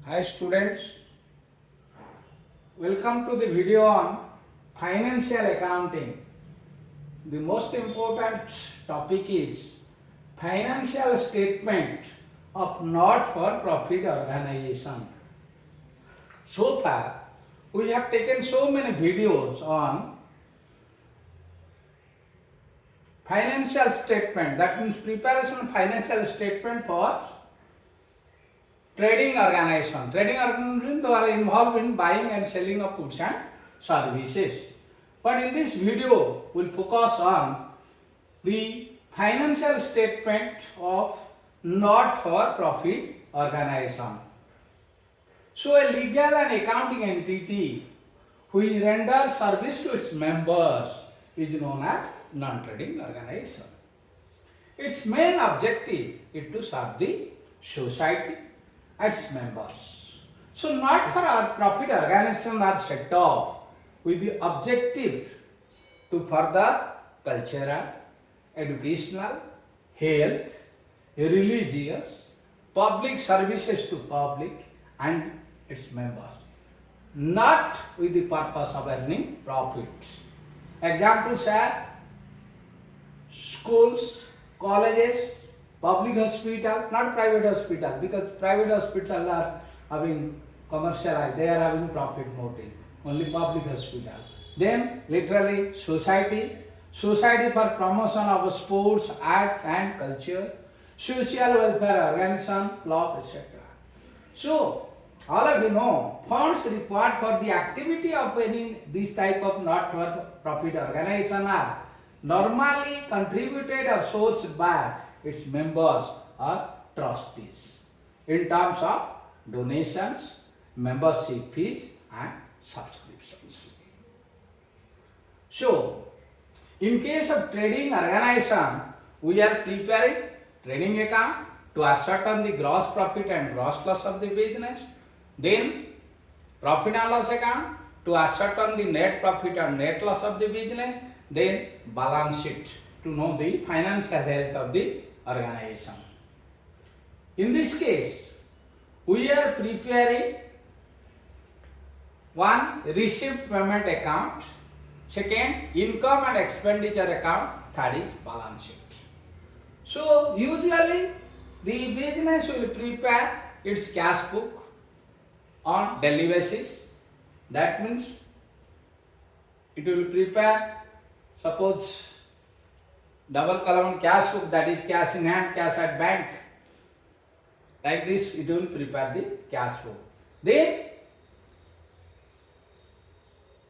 Hi students, welcome to the video on financial accounting. The most important topic is financial statement of not-for-profit organization. So far, we have taken so many videos on financial statement, that means preparation of financial statement for trading organization. Trading organization they are involved in buying and selling of goods and services. But in this video, we'll focus on the financial statement of not-for-profit organization. So a legal and accounting entity which renders service to its members is known as non-trading organization. Its main objective is to serve the society and its members. So not-for-profit organizations are set off with the objective to further cultural, educational, health, religious, public services to public and its members, not with the purpose of earning profits. Examples are schools, colleges, public hospital, not private hospital, because private hospitals are having commercialized, they are having profit motive, only public hospital. Then literally society for promotion of sports, art and culture, social welfare organization, club, etc. So all of you know, funds required for the activity of any this type of not-for-profit organization are normally contributed or sourced by its members or trustees in terms of donations, membership fees and subscriptions. So, in case of trading organization, we are preparing trading account to ascertain the gross profit and gross loss of the business. Then profit and loss account to ascertain the net profit and net loss of the business. Then balance sheet to know the financial health of the organization. In this case, we are preparing one, received payment account, second, income and expenditure account, third is balance sheet. So usually the business will prepare its cash book on daily basis. That means it will prepare, suppose double column cash book, that is cash in hand, cash at bank. Like this it will prepare the cash book. Then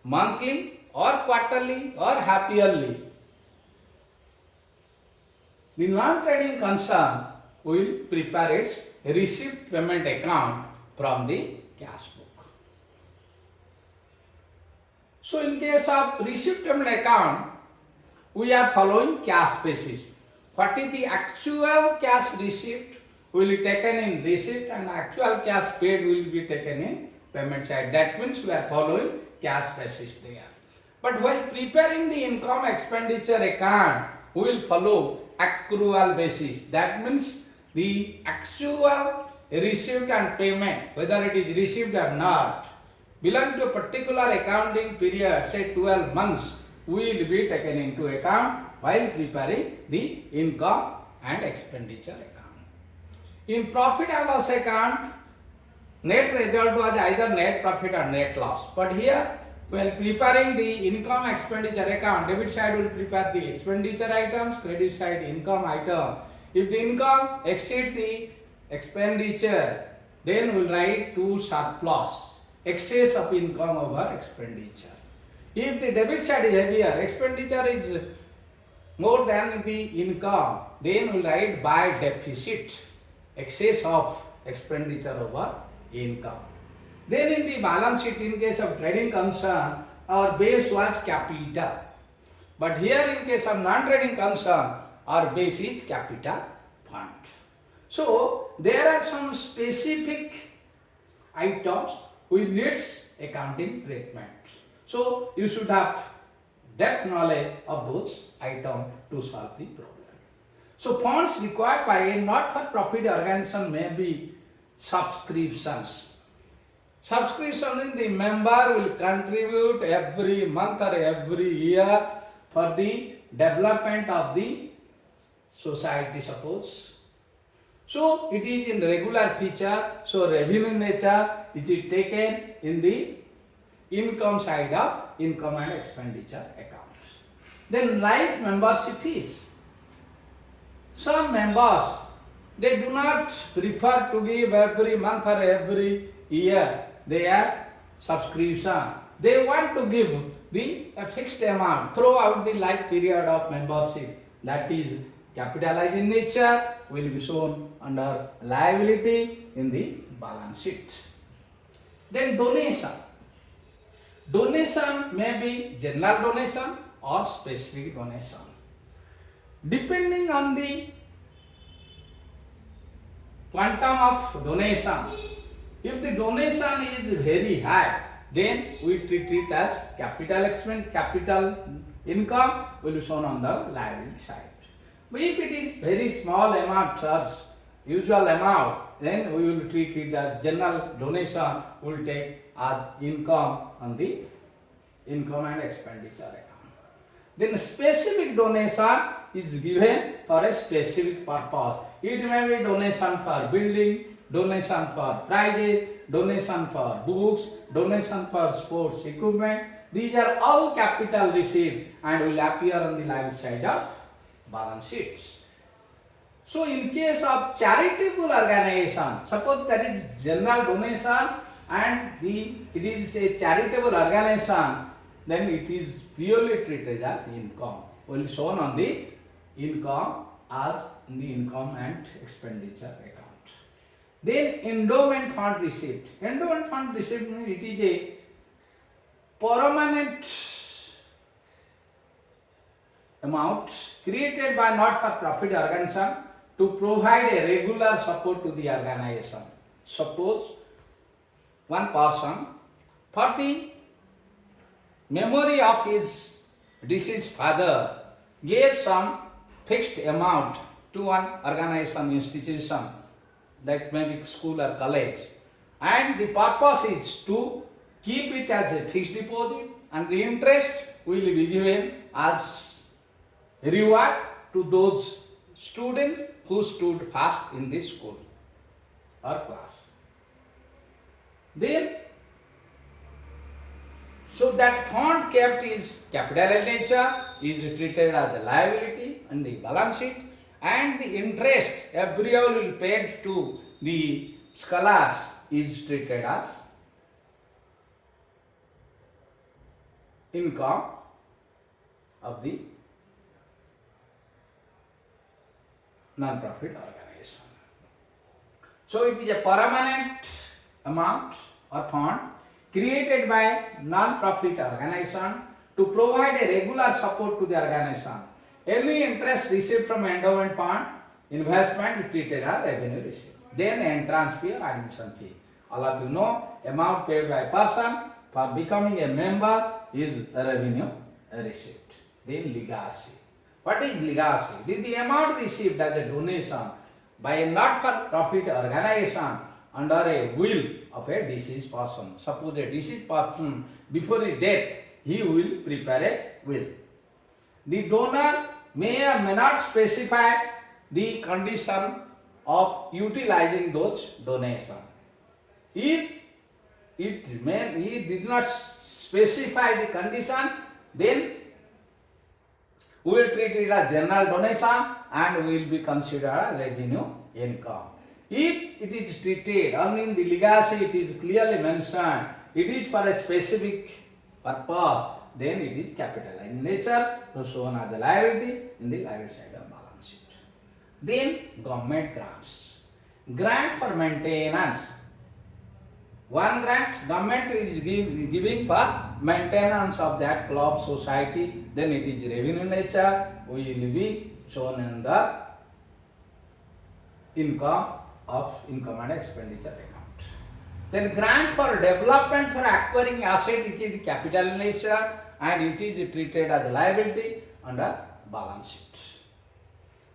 monthly or quarterly or half yearly, the non-trading concern will prepare its received payment account from the cash book. So in case of received payment account, we are following cash basis. What is the actual cash received will be taken in receipt and actual cash paid will be taken in payment side. That means we are following cash basis there. But while preparing the income expenditure account, we will follow accrual basis. That means the actual received and payment, whether it is received or not, belong to a particular accounting period, say 12 months, will be taken into account while preparing the income and expenditure account. In profit and loss account, net result was either net profit or net loss. But here, when preparing the income expenditure account, debit side will prepare the expenditure items, credit side income item. If the income exceeds the expenditure, then we will write to surplus, excess of income over expenditure. If the debit side is heavier, expenditure is more than the income, then we will write by deficit, excess of expenditure over income. Then in the balance sheet, in case of trading concern, our base was capital. But here in case of non-trading concern, our base is capital fund. So there are some specific items which needs accounting treatment. So you should have depth knowledge of those items to solve the problem. So funds required by a not-for-profit organization may be subscriptions. Subscription in the member will contribute every month or every year for the development of the society, suppose. So it is in regular feature, so revenue nature it is taken in the income side of income and expenditure accounts. Then life membership fees. Some members, they do not prefer to give every month or every year their subscription. They want to give a fixed amount throughout the life period of membership. That is capitalized in nature, will be shown under liability in the balance sheet. Then donation. Donation may be general donation or specific donation. Depending on the quantum of donation, if the donation is very high, then we treat it as capital expense, capital income will be shown on the liability side. But if it is very small amount, church, usual amount, then we will treat it as general donation, we will take as income on the income and expenditure account. Then specific donation is given for a specific purpose. It may be donation for building, donation for prizes, donation for books, donation for sports equipment. These are all capital received and will appear on the liability side of balance sheets. So in case of charitable organization, suppose there is general donation and it is a charitable organization, then it is purely treated as income. Will be shown on the income as in the income and expenditure account. Then endowment fund receipt. Endowment fund receipt means it is a permanent amount created by not-for-profit organization to provide a regular support to the organization. Suppose one person, for the memory of his deceased father, gave some fixed amount to one organization, institution, that may be school or college, and the purpose is to keep it as a fixed deposit and the interest will be given as reward to those students who stood first in this school or class. Then, so that fund kept is capital in nature, is treated as a liability in the balance sheet, and the interest every year will be paid to the scholars is treated as income of the non-profit organization. So it is a permanent amount or fund created by non-profit organization to provide a regular support to the organization. Any interest received from endowment fund, investment is treated as revenue received. Then entrance fee or admission fee. All of you know, amount paid by person for becoming a member is a revenue received. Then legacy. What is legacy? It is the amount received as a donation by a not-for-profit organization under a will of a deceased person. Suppose a deceased person, before his death, he will prepare a will. The donor may or may not specify the condition of utilizing those donations. If he did not specify the condition, then we will treat it as general donation and will be considered as revenue income. If it is treated only in the legacy, it is clearly mentioned, it is for a specific purpose, then it is capital in nature, so shown as a liability in the liability side of balance sheet. Then government grants. Grant for maintenance. One grant government is giving for maintenance of that club society, then it is revenue nature, will be shown in the income and expenditure account. Then grant for development for acquiring asset, it is capital in nature and it is treated as a liability under balance sheet.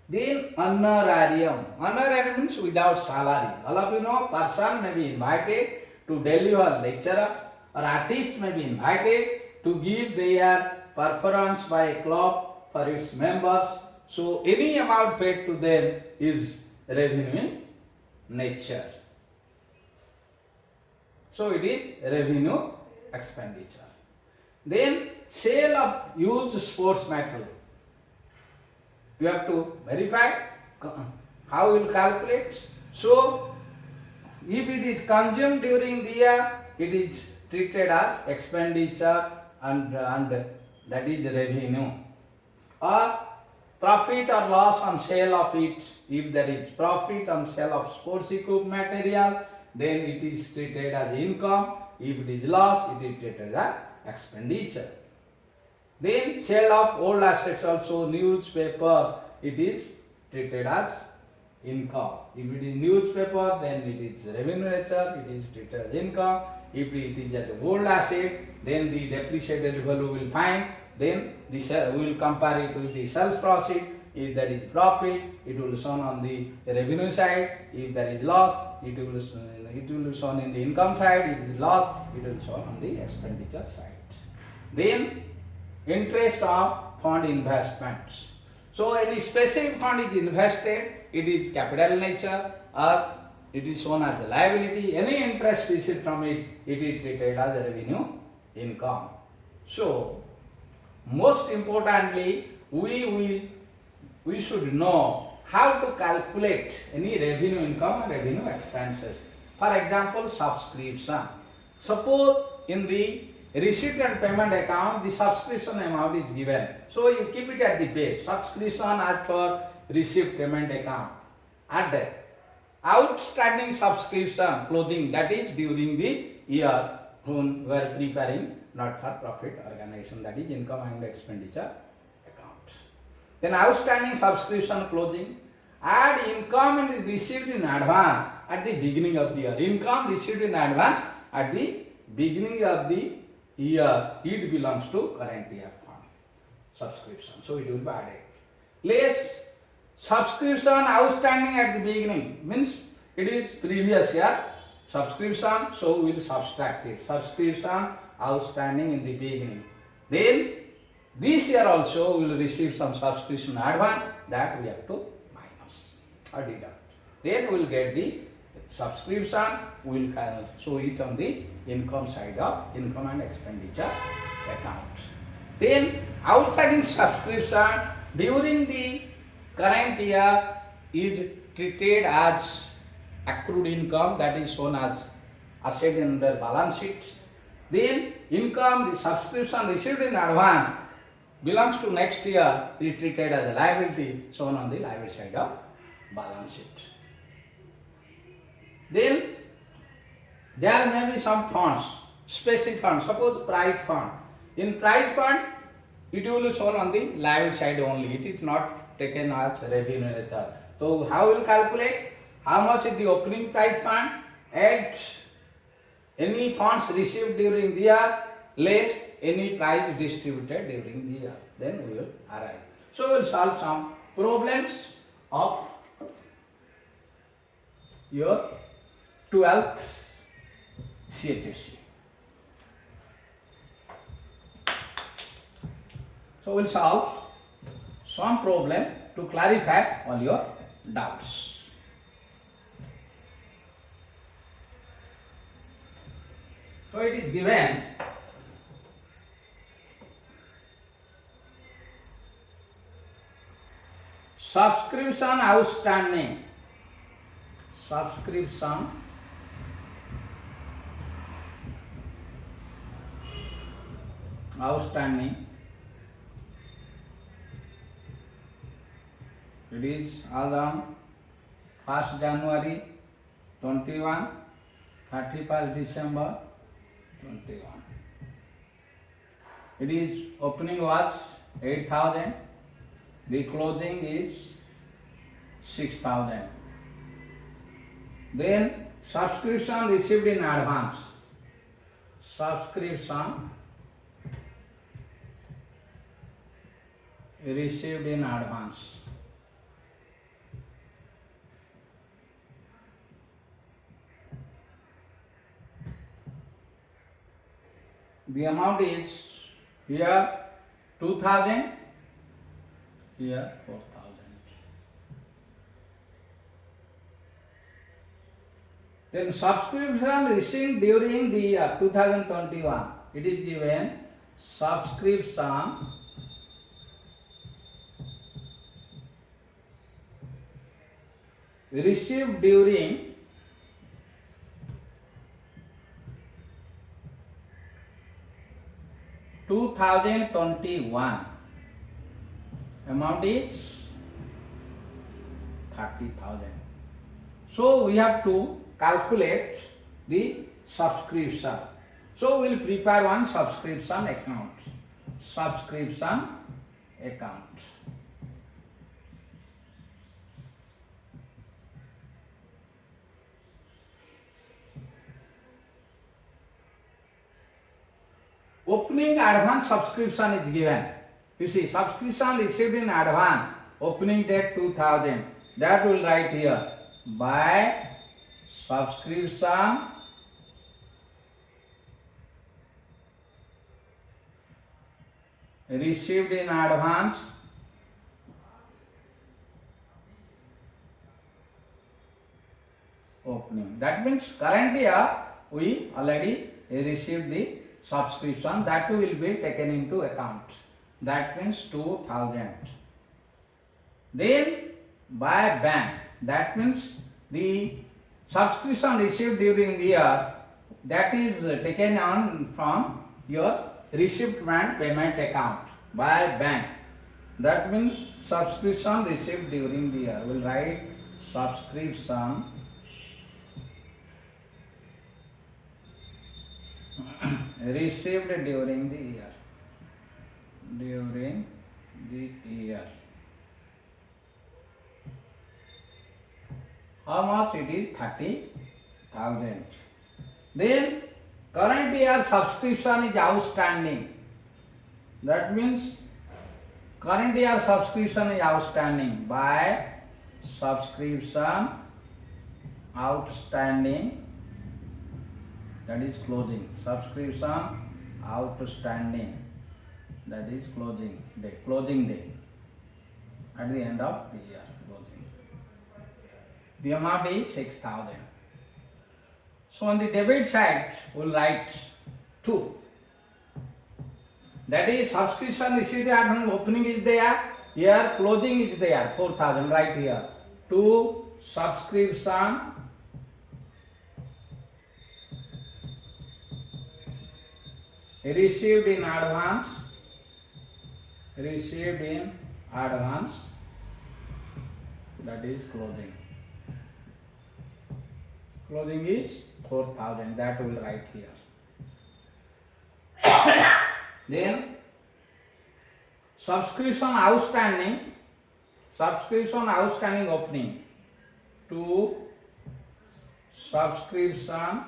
Then honorarium. Honorarium means without salary. All of you know, person may be invited to deliver lecture, or artists may be invited to give their performance by a club for its members. So any amount paid to them is revenue in nature. So it is revenue expenditure. Then sale of used sports material. You have to verify how you will calculate. So if it is consumed during the year, it is treated as expenditure and that is revenue. Or profit or loss on sale of it. If there is profit on sale of sports equipment material, then it is treated as income. If it is loss, it is treated as expenditure. Then sale of old assets also, newspaper, it is treated as income. If it is newspaper, then it is revenue nature, it is treated as income. If it is an old asset, then the depreciated value will find, then we will compare it with the sales profit. If there is profit, it will be shown on the revenue side. If there is loss, it will be shown in the income side. If it is loss, it will be shown on the expenditure side. Then interest of fund investments. So any specific fund is invested, it is capital nature or it is shown as a liability. Any interest received from it, it is treated as a revenue income. So most importantly, we should know how to calculate any revenue income or revenue expenses. For example, subscription. Suppose in the receipt and payment account, the subscription amount is given. So you keep it at the base. Subscription as per receipt payment account. At the outstanding subscription closing, that is during the year when we are preparing not for profit organization, that is income and expenditure account. Then outstanding subscription closing, add income and received in advance at the beginning of the year. Income received in advance at the beginning of the year, it belongs to current year fund subscription. So it will be added. Less subscription outstanding at the beginning means it is previous year subscription, so we will subtract it. Subscription outstanding in the beginning. Then this year also we will receive some subscription advance, that we have to minus or deduct. Then we will get the subscription, we will show it on the income side of income and expenditure account. Then outstanding subscription during the current year is treated as accrued income, that is shown as asset in the balance sheet. Then income, the subscription received in advance belongs to next year, is treated as a liability, shown on the liability side of balance sheet. Then there may be some funds, specific funds, suppose prize fund. In prize fund, it will be shown on the liability side only, it is not taken as revenue nature. So how will calculate? How much is the opening prize fund? Add any funds received during the year less any prize distributed during the year. Then we will arrive. So we will solve some problems of your 12th CHSC. So we will solve some problem to clarify all your doubts. So it is given subscription outstanding. Subscription outstanding. It is as on 1st January 21, 31st December 21. It is opening was 8,000. The closing is 6,000. Then subscription received in advance. Subscription received in advance. The amount is here 2000, here 4000. Then subscription received during the year 2021. It is given subscription received during (2021). Amount is 30,000. So we have to calculate the subscription. So we will prepare one subscription account. Subscription account. Opening advance subscription is given. You see, subscription received in advance, opening date 2000. That will write here. By subscription received in advance opening. That means current year we already received the subscription, that will be taken into account. That means 2000. Then by bank, that means the subscription received during the year, that is taken on from your receipt and payment account by bank. That means subscription received during the year. We'll write subscription received during the year. During the year. How much it is? 30,000. Then current year subscription is outstanding. That means current year subscription is outstanding. By subscription outstanding, that is closing. Subscription outstanding, that is closing day. Closing day at the end of the year. Closing. The amount is 6,000. So on the debit side, we'll write 2. That is subscription received at opening is there. Here closing is there. 4,000 right here. 2 subscription received in advance. Received in advance. That is closing. Closing is 4,000. That will write here. Then subscription outstanding. Subscription outstanding opening. 2 subscription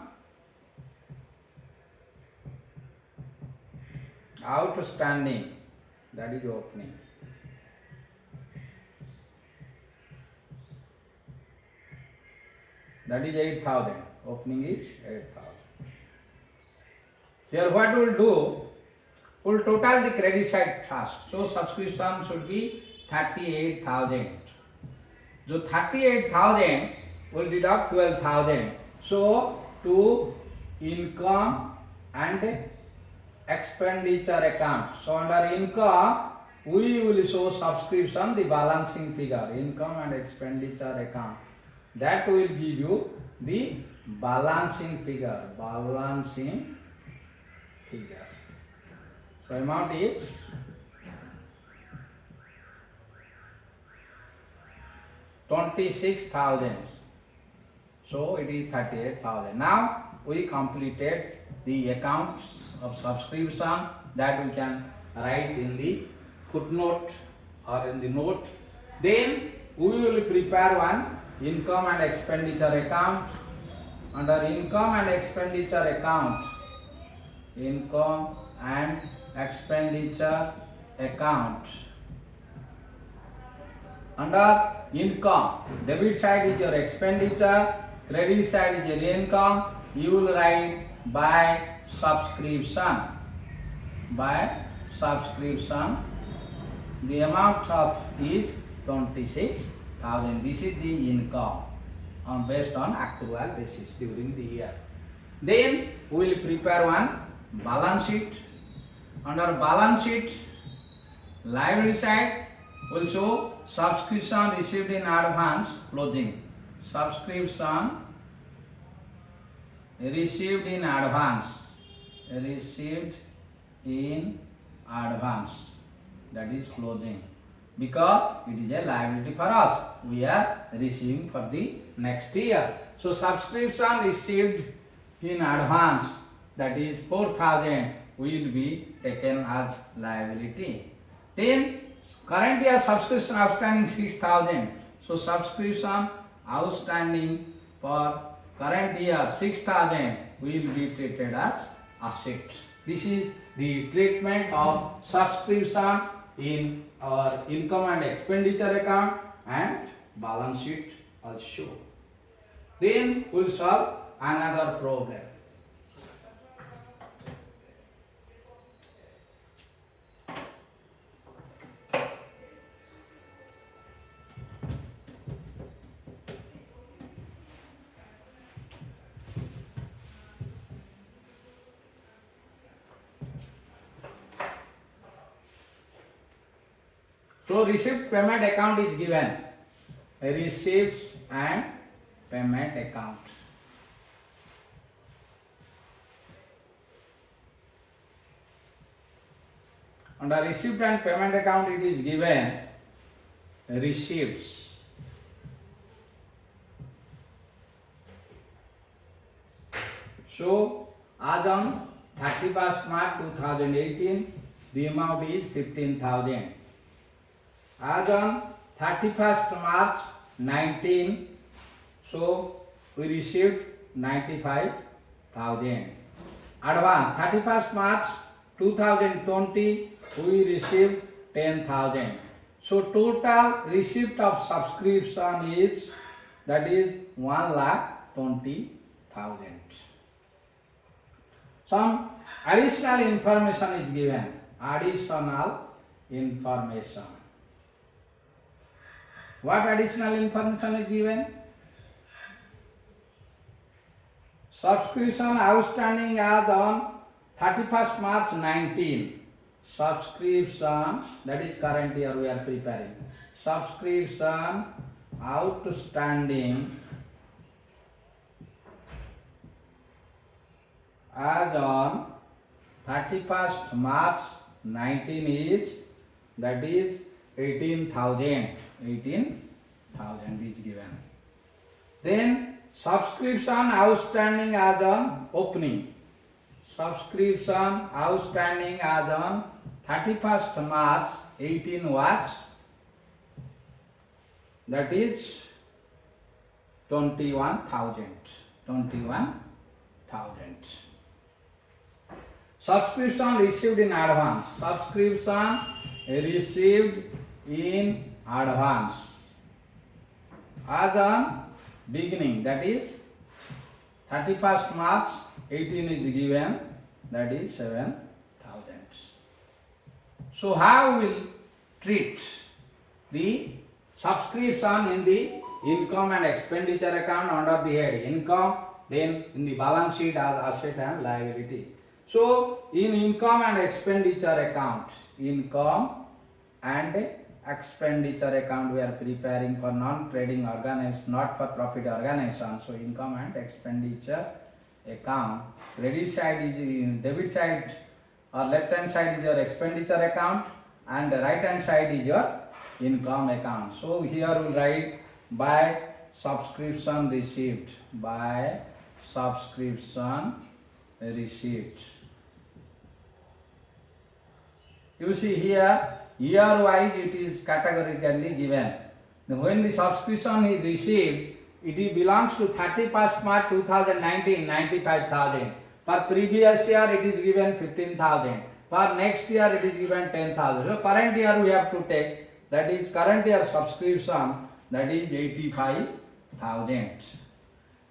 outstanding, that is opening. That is 8,000. Opening is 8,000. Here what we will do, we will total the credit side first. So subscription should be 38,000. So 38,000 will deduct 12,000. So to income and expenditure account. So under income, we will show subscription, the balancing figure, income and expenditure account. That will give you the balancing figure. Balancing figure. So amount is 26,000. So it is 38,000. Now we completed the account of subscription, that we can write in the footnote or in the note. Then we will prepare one income and expenditure account. Under income and expenditure account, income and expenditure account. Under income, debit side is your expenditure, credit side is your income. You will write by subscription. by subscription. The amount of is 26,000. This is the income based on actual basis during the year. Then we will prepare one balance sheet. Under balance sheet, liability side will show subscription received in advance closing. Subscription received in advance. Received in advance. That is closing. Because it is a liability for us. We are receiving for the next year. So subscription received in advance, that is 4,000, will be taken as liability. Then current year subscription outstanding 6,000. So subscription outstanding for current year 6,000 will be treated as assets. This is the treatment of subscription in our income and expenditure account and balance sheet also. Then we will solve another problem. So receipt payment account is given. Receipts and payment account. Under receipt and payment account it is given receipts. So as on 31st March 2018 the amount is 15,000. As on 31st March 19, so we received 95,000. Advance 31st March 2020 we received 10,000. So total receipt of subscription is, that is 1,20,000. Some additional information is given. Additional information. What additional information is given? Subscription outstanding as on 31st March 19. Subscription, that is current year we are preparing. Subscription outstanding as on 31st March 19 is, that is 18,000. 18,000 is given. Then subscription outstanding as on opening. Subscription outstanding as on 31st March 18 was, that is 21,000. 21,000. Subscription received in advance. Subscription received in advance as on beginning, that is 31st March 18 is given, that is 7,000. So how we will treat the subscription in the income and expenditure account under the head income, then in the balance sheet as asset and liability. So in income and expenditure account, income and expenditure account we are preparing for non-trading organization, not for profit organization. So income and expenditure account, credit side is debit side or left hand side is your expenditure account and the right hand side is your income account. So here we write by subscription received, by subscription received. You see here year wise it is categorically given. Now when the subscription is received, it belongs to 31st March 2019, 95,000. For previous year it is given 15,000. For next year it is given 10,000. So current year we have to take, that is current year subscription, that is 85,000.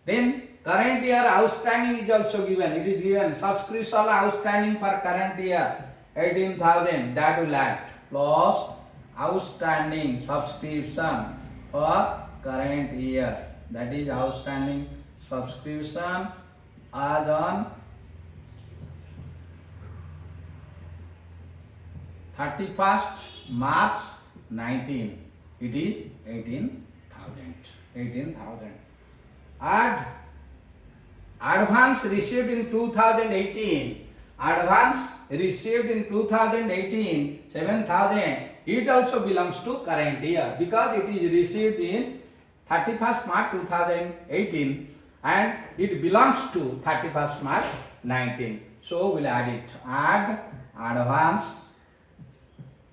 Then current year outstanding is also given. It is given subscription outstanding for current year 18,000 that will add plus outstanding subscription for current year, that is outstanding subscription as on 31st March 19, it is 18,000. Add advance received in 2018, advance received in 2018 7,000, it also belongs to current year because it is received in 31st March 2018 and it belongs to 31st March 19. So we'll add it. Add advance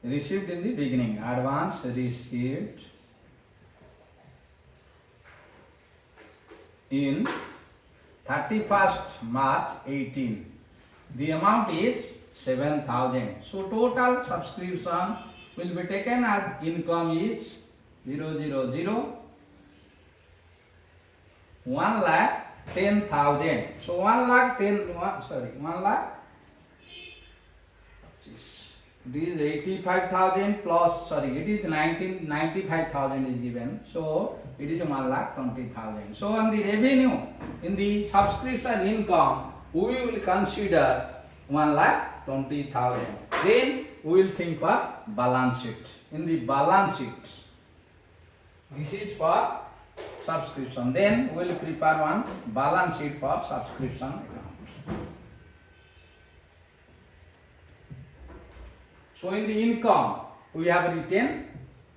received in the beginning, advance received in 31st March 18. The amount is 7,000. So total subscription will be taken as income is 000 1,10,000. So 1 lakh it is 85,000 plus it is 95,000 is given. So it is 1,20,000. So on the revenue in the subscription income we will consider 1,20,000. Then we will think for balance sheet. In the balance sheet, this is for subscription. Then we will prepare one balance sheet for subscription account. So in the income we have written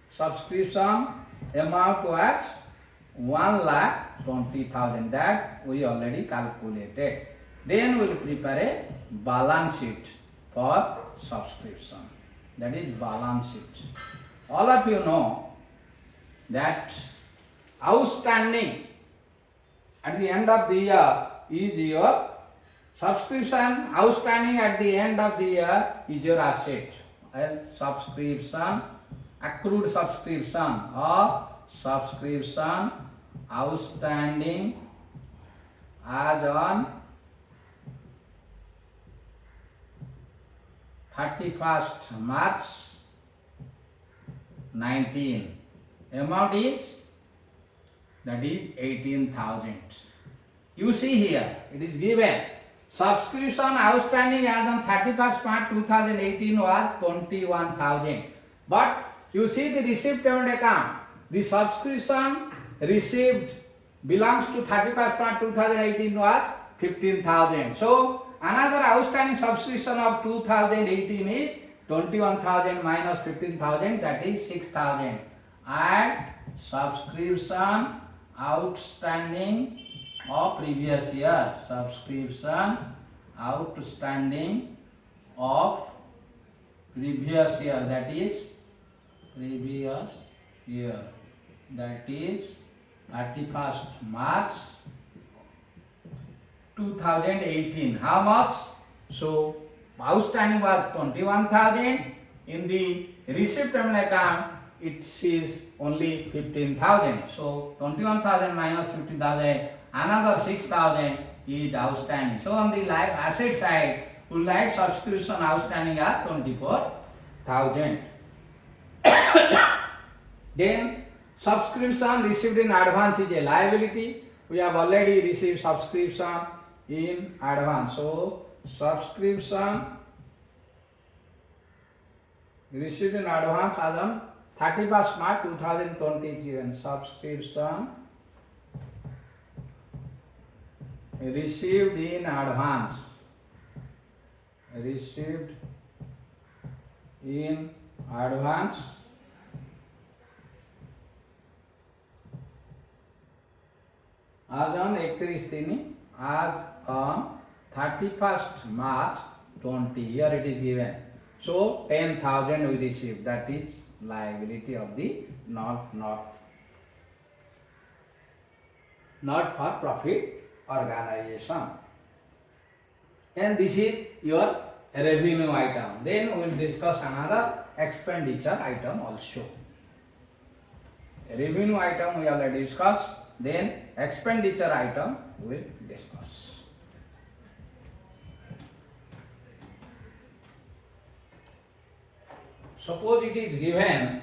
subscription amount was 1,20,000 that we already calculated. Then we will prepare a balance sheet for subscription, that is balance sheet. All of you know that outstanding at the end of the year is your subscription. Outstanding at the end of the year is your asset. Subscription, accrued subscription or subscription outstanding as on 31st March 19. Amount is, that is 18,000. You see here it is given subscription outstanding as on 31st March 2018 was 21,000. But you see the receipt payment account, the subscription received belongs to 31st March 2018 was 15,000. So another outstanding subscription of 2018 is 21,000 minus 15,000, that is 6,000. And subscription outstanding of previous year, subscription outstanding of previous year, that is previous year, that is 31st March 2018. How much? So outstanding was 21,000. In the receipt payment account it is only 15,000. So 21,000 minus 15,000, another 6,000 is outstanding. So on the live asset side, we write subscription outstanding at 24,000. Then subscription received in advance is a liability. We have already received subscription in advance. So subscription received in advance as on 31st March 2020, and subscription received in advance, received in advance as on 31 as on 31st March 20. Here it is given. So 10,000 we received, that is liability of the not for profit organization. And this is your revenue item. Then we will discuss another expenditure item also. Revenue item we already discussed. Then expenditure item we will discuss. suppose it is given,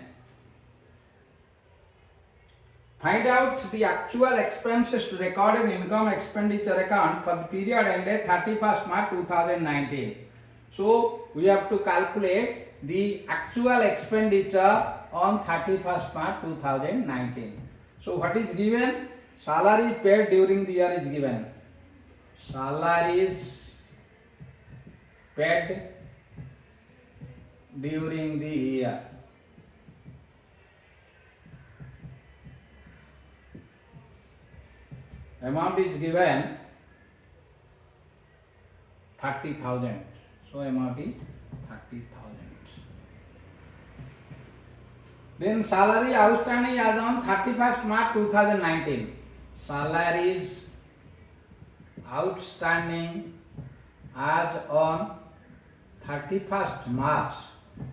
find out the actual expenses to record in income expenditure account for the period ended 31st March 2019. So we have to calculate the actual expenditure on 31st March 2019. So what is given? Salary paid during the year is given. Salaries paid during the year. Amount is given 30,000. So amount is 30,000. Then salary outstanding as on 31st March 2019. Salaries outstanding as on 31st March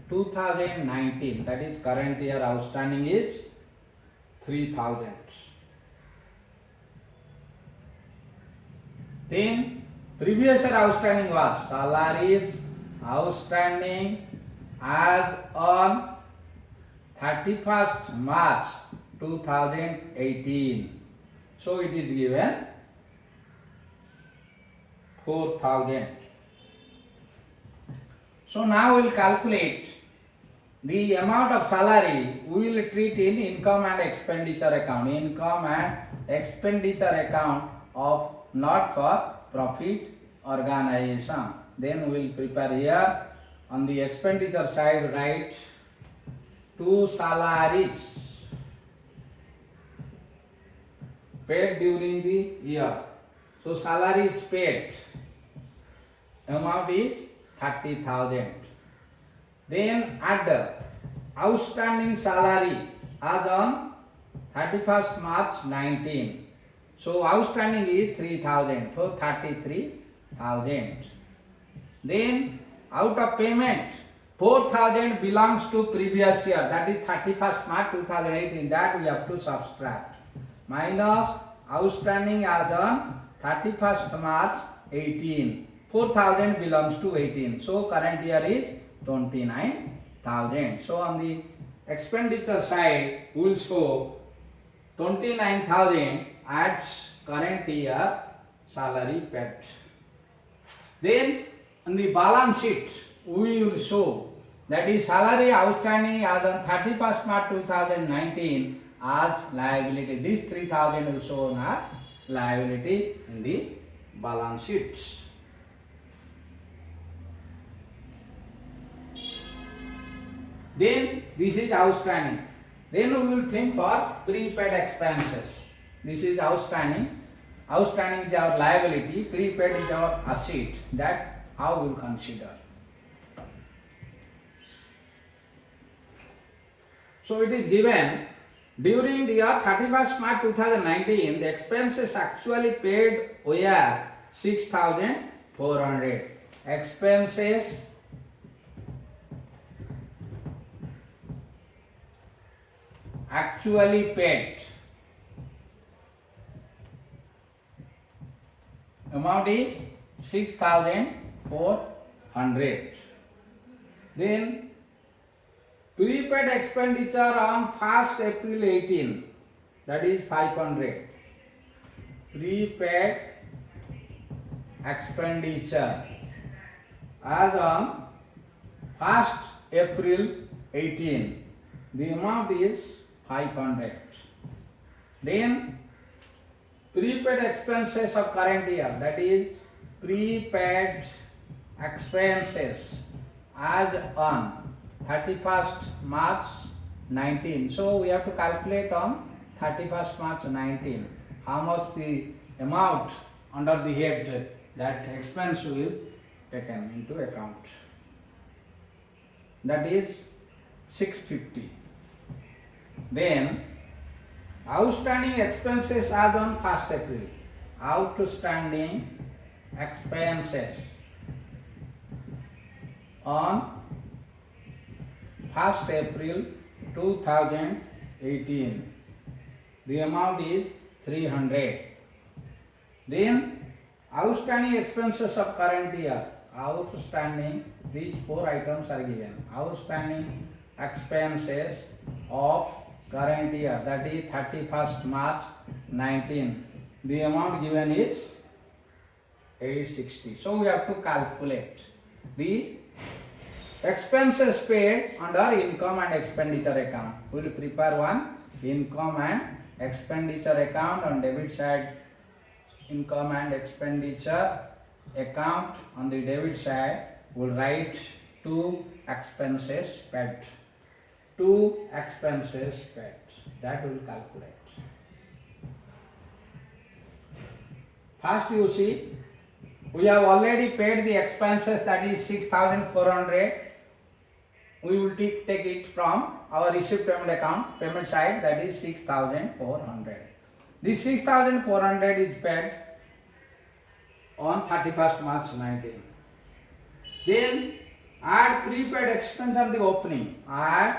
2019, that is current year outstanding is 3,000. Then previous year outstanding was salaries outstanding as on 31st March 2018. So it is given 4,000. So now we will calculate the amount of salary we will treat in income and expenditure account. Income and expenditure account of not for profit organization. Then we will prepare here on the expenditure side, write 2 salaries paid during the year. So salary is paid, amount is 30,000. Then add outstanding salary as on 31st March 19. So outstanding is 3,000, so 33,000. Then out of payment 4,000 belongs to previous year, that is 31st March 2018, that we have to subtract. Minus outstanding as on 31st March 18. 4,000 belongs to 18. So current year is 29,000. So on the expenditure side, we will show 29,000 adds current year salary paid. Then on the balance sheet, we will show that is salary outstanding as on 31st March 2019 as liability. This 3,000 is shown as liability in the balance sheets. Then this is outstanding. Then we will think for prepaid expenses. This is outstanding. Outstanding is our liability. Prepaid is our asset. That how we will consider. So it is given during the year 31st March 2019, the expenses actually paid were 6,400. Expenses actually paid, amount is 6,400. Then prepaid expenditure on 1st April 18, that is 500. Prepaid expenditure as on 1st April 18, the amount is 500. Then prepaid expenses of current year, that is prepaid expenses as on 31st March 19. So we have to calculate on 31st March 19 how much the amount under the head that expense will taken into account. That is 650. Then outstanding expenses as on 1st April. Outstanding expenses on 1st April 2018. The amount is 300. Then outstanding expenses of current year. Outstanding, these 4 items are given. Outstanding expenses of current year, that is 31st March 19. The amount given is 860. So we have to calculate the expenses paid under income and expenditure account. We will prepare one income and expenditure account. On debit side, income and expenditure account. On the debit side, we will write 2 expenses paid. 2 expenses paid. That we will calculate. First you see, we have already paid the expenses, that is 6,400. We will take it from our receipt payment account, payment side, that is 6,400. This 6,400 is paid on 31st March 19. Then add prepaid expense on the opening. Add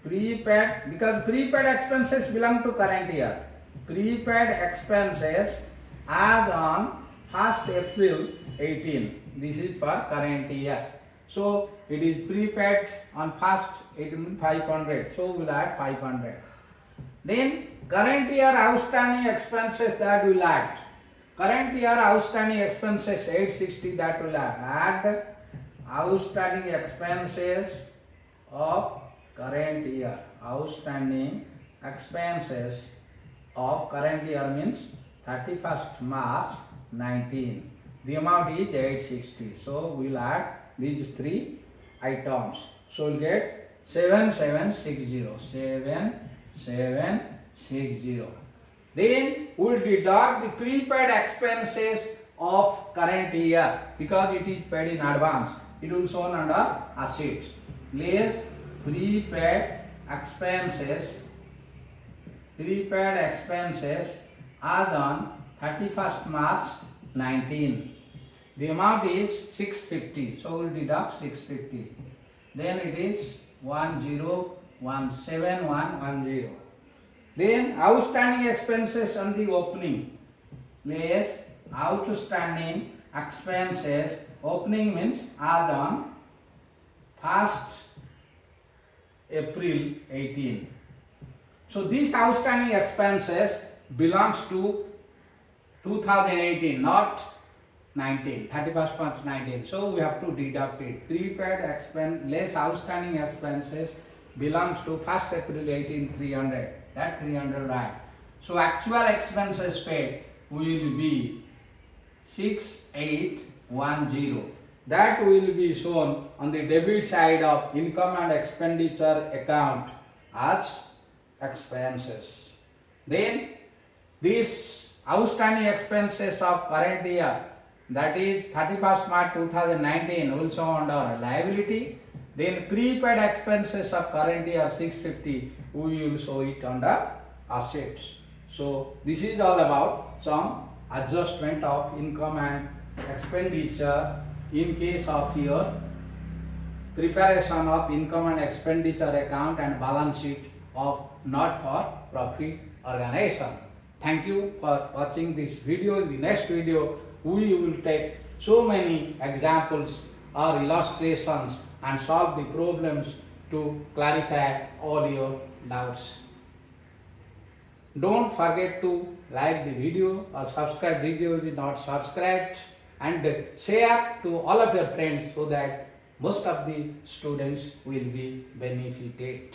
prepaid, because prepaid expenses belong to current year. Prepaid expenses as on 1st April 18. This is for current year. So it is prepaid on 1st 18 500. So we will add 500. Then current year outstanding expenses, that will add. Current year outstanding expenses 860, that will add. Add outstanding expenses of current year. Outstanding expenses of current year means 31st March 19. The amount is 860. So we will add these 3 items. So we will get 7760. 7760. Then we will deduct the prepaid expenses of current year because it is paid in advance. It will shown under assets. Less prepaid expenses as on 31st March 19. The amount is 650. So we will deduct 650. Then it is 101710. Then outstanding expenses on the opening. Less outstanding expenses. Opening means as on 1st April 18. So these outstanding expenses belongs to 2018, not 19, 31st March 19. So we have to deduct it. Prepaid expense, less outstanding expenses belongs to 1st April 18, 300. That 300 right. So actual expenses paid will be 6810. That will be shown on the debit side of income and expenditure account as expenses. Then these outstanding expenses of current year, that is 31st March 2019, will show under liability. Then prepaid expenses of current year 650, we will show it under assets. So this is all about some adjustment of income and expenditure in case of your preparation of income and expenditure account and balance sheet of not-for-profit organization. Thank you for watching this video. In the next video, we will take so many examples or illustrations and solve the problems to clarify all your doubts. Don't forget to like the video or subscribe video if you not subscribed, and share to all of your friends so that most of the students will be benefited.